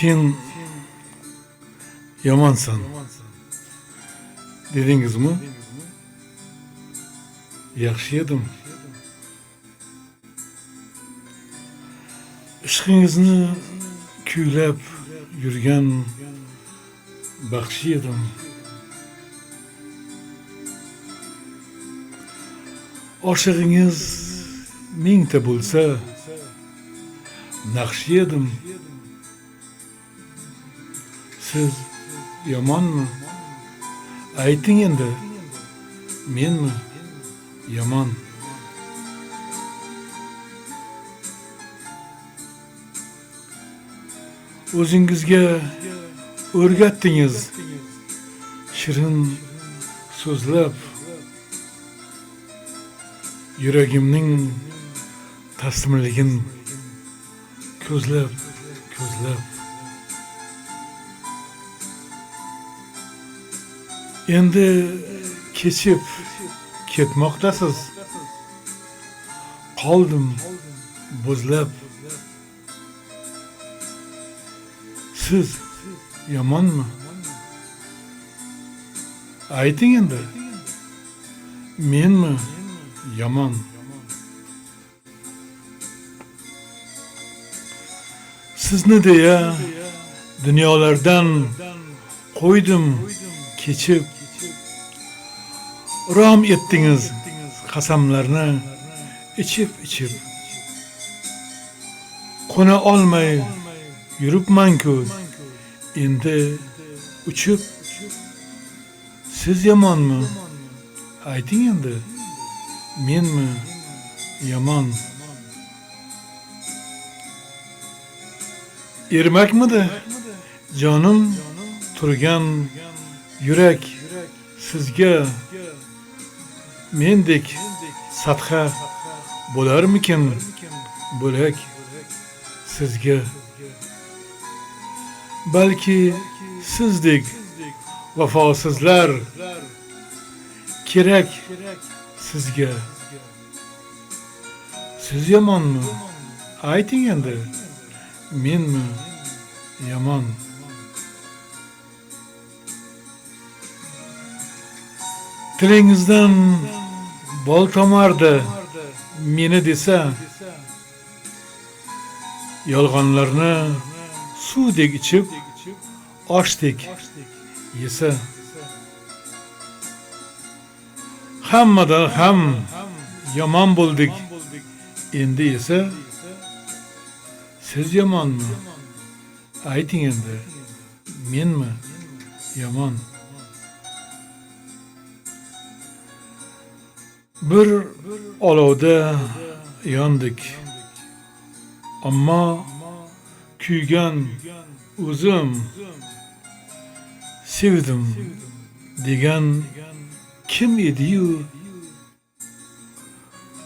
Sen yamansan dedingizmi? Yaxshi edim. Ishqingizni kuylab yurgan baxshi edim. Oshig'ingiz mingta bo'lsa, naqshi edim. Siz yomonmi? Ayting endi. Menmi yomon? O'zingizga o'rgatdingiz shirin so'zlab, yuragimning taslimligin ko'zlab. Endi kechib ketmoqdasiz. Qoldim bo'zlab. Siz yomonmi? Ayting endi. Menmi yomon? Sizni deya dunyolardan qo'ydim kechib. Rom etdingiz qasamlarni ichib. Qona olmay yuribman-ku endi uchib. Siz yomonmi? Ayting endi. Menmi yomon? Ermakmidi jonim turgan yurak sizga mendek satha bo'larmikin bo'lak sizga? Balki sizdek vafosizlar kerak sizga. Siz yomonmi? Ayting endi. Menmi yomon? Tilingizdan bol tomardi meni desa, yolg'onlarni suvdek ichib, oshdek yesa. Hammadan ham yomon bo'ldik endi esa. Siz yomonmi? Ayting endi. Menmi yomon? Bir olovda yondik, ammo kuygan o'zim. Sevdim degan kim edi-yu,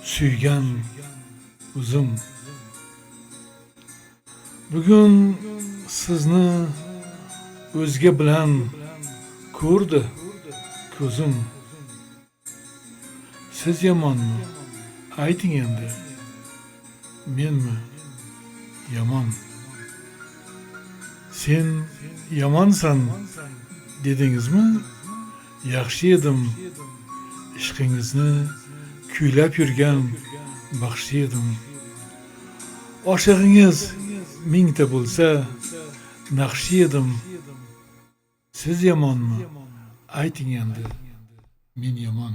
suygan o'zim. Bugun sizni o'zga bilan ko'rdi ko'zim. Siz yomonmi? Ayting endi. Menmi yomon? Sen yomonsan dedingizmi? Yaxshi edim. Ishqingizni kuylab yurgan baxshi edim. Oshig'ingiz mingta bo'lsa, naqshi edim. Siz yomonmi? Ayting endi. Men yomon.